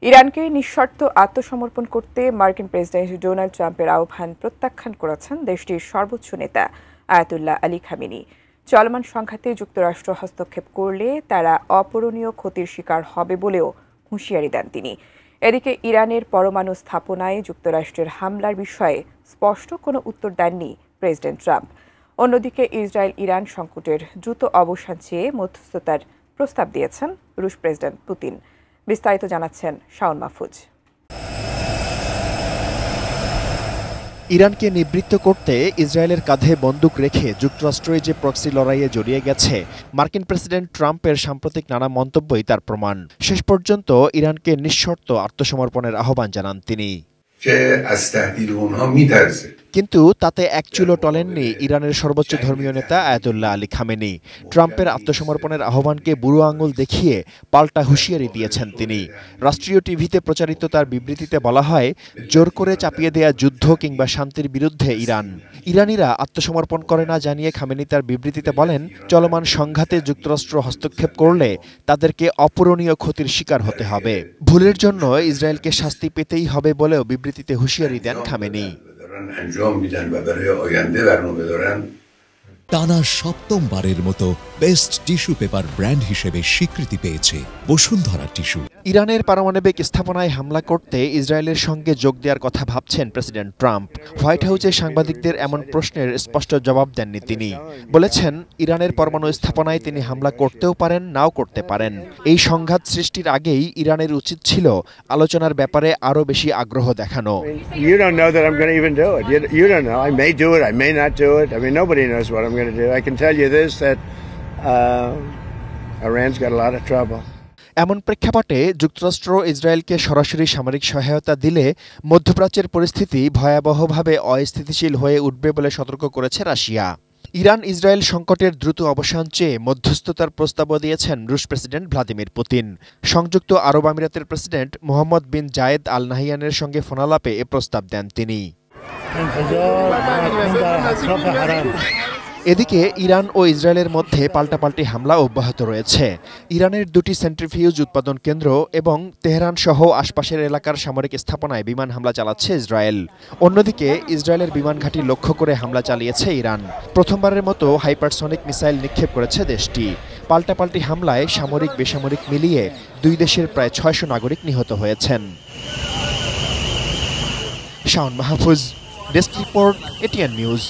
ইরানকে নিঃশর্ত আত্মসমর্পণ করতে মার্কিন প্রেসিডেন্ট ডোনাল্ড ট্রাম্পের আহ্বান প্রত্যাখ্যান করেছেন দেশটির সর্বোচ্চ নেতা আয়াতুল্লাহ আলী খামেনি। চলমান সংঘাতে যুক্তরাষ্ট্র হস্তক্ষেপ করলে তারা অপূরণীয় ক্ষতির শিকার হবে বলেও হুঁশিয়ারি দেন তিনি। এদিকে ইরানের পরমাণু স্থাপনায় যুক্তরাষ্ট্রের হামলার বিষয়ে স্পষ্ট কোনো উত্তর দেননি প্রেসিডেন্ট ট্রাম্প। অন্যদিকে ইসরায়েল ইরান সংকটের দ্রুত অবসান চেয়ে মধ্যস্থতার প্রস্তাব দিয়েছেন রুশ প্রেসিডেন্ট পুতিন। বিস্তারিত জানাচ্ছেন শাওন মাহফুজ। ইরানকে নিবৃত্ত করতে ইসরায়েলের কাঁধে বন্দুক রেখে যুক্তরাষ্ট্রই যে প্রক্সি লড়াইয়ে জড়িয়ে গেছে, মার্কিন প্রেসিডেন্ট ট্রাম্পের সাম্প্রতিক নানা মন্তব্যই তার প্রমাণ। শেষ পর্যন্ত ইরানকে নিঃশর্ত আত্মসমর্পণের আহ্বান জানান তিনি। কিন্তু তাতে এক চুলও টলেননি ইরানের সর্বোচ্চ ধর্মীয় নেতা আয়াতুল্লাহ আলী খামেনি। ট্রাম্পের আত্মসমর্পণের আহ্বানকে বুড়ো আঙুল দেখিয়ে পাল্টা হুঁশিয়ারি দিয়েছেন তিনি। রাষ্ট্রীয় টিভিতে প্রচারিত তার বিবৃতিতে বলা হয়, জোর করে চাপিয়ে দেয়া যুদ্ধ কিংবা শান্তির বিরুদ্ধে ইরানিরা আত্মসমর্পণ করে না জানিয়ে খামেনি তার বিবৃতিতে বলেন, চলমান সংঘাতে যুক্তরাষ্ট্র হস্তক্ষেপ করলে তাদেরকে অপূরণীয় ক্ষতির শিকার হতে হবে। ভুলের জন্য ইসরায়েলকে শাস্তি পেতেই হবে বলেও বিবৃতিতে হুঁশিয়ারি দেন খামেনি। টানা সপ্তমবারের মতো বেস্ট টিস্যু পেপার ব্র্যান্ড হিসেবে স্বীকৃতি পেয়েছে বসুন্ধরা টিস্যু। ইরানের পারমাণবিক স্থাপনায় হামলা করতে ইসরায়েলের সঙ্গে যোগ দেওয়ার কথা ভাবছেন প্রেসিডেন্ট ট্রাম্প। হোয়াইট হাউসে সাংবাদিকদের এমন প্রশ্নের স্পষ্ট জবাব দেননি তিনি। বলেছেন, ইরানের পরমাণু স্থাপনায় তিনি হামলা করতেও পারেন, নাও করতে পারেন। এই সংঘাত সৃষ্টির আগেই ইরানের উচিত ছিল আলোচনার ব্যাপারে আরও বেশি আগ্রহ দেখানো। এমন প্রেক্ষাপটে যুক্তরাষ্ট্র ইসরায়েলকে সরাসরি সামরিক সহায়তা দিলে মধ্যপ্রাচ্যের পরিস্থিতি ভয়াবহভাবে অস্থিতিশীল হয়ে উঠবে বলে সতর্ক করেছে রাশিয়া। ইরান ইসরায়েল সংকটের দ্রুত অবসান চেয়ে মধ্যস্থতার প্রস্তাবও দিয়েছেন রুশ প্রেসিডেন্ট ভ্লাদিমির পুতিন। সংযুক্ত আরব আমিরাতের প্রেসিডেন্ট মোহাম্মদ বিন জায়েদ আল নাহিয়ানের সঙ্গে ফোনালাপে এ প্রস্তাব দেন তিনি। এদিকে ইরান ও ইসরায়েলের মধ্যে পাল্টাপাল্টি হামলা অব্যাহত রয়েছে। ইরানের দুটি সেন্ট্রিফিউজ উৎপাদন কেন্দ্র এবং তেহরান সহ আশপাশের এলাকার সামরিক স্থাপনায় বিমান হামলা চালাচ্ছে ইসরায়েল। অন্যদিকে ইসরায়েলের বিমান ঘাঁটি লক্ষ্য করে হামলা চালিয়েছে ইরান। প্রথমবারের মতো হাইপারসনিক মিসাইল নিক্ষেপ করেছে দেশটি। পাল্টাপাল্টি হামলায় সামরিক বেসামরিক মিলিয়ে দুই দেশের প্রায় ৬০০ নাগরিক নিহত হয়েছেন। Shaon Mahfuz, desk report, ATN news.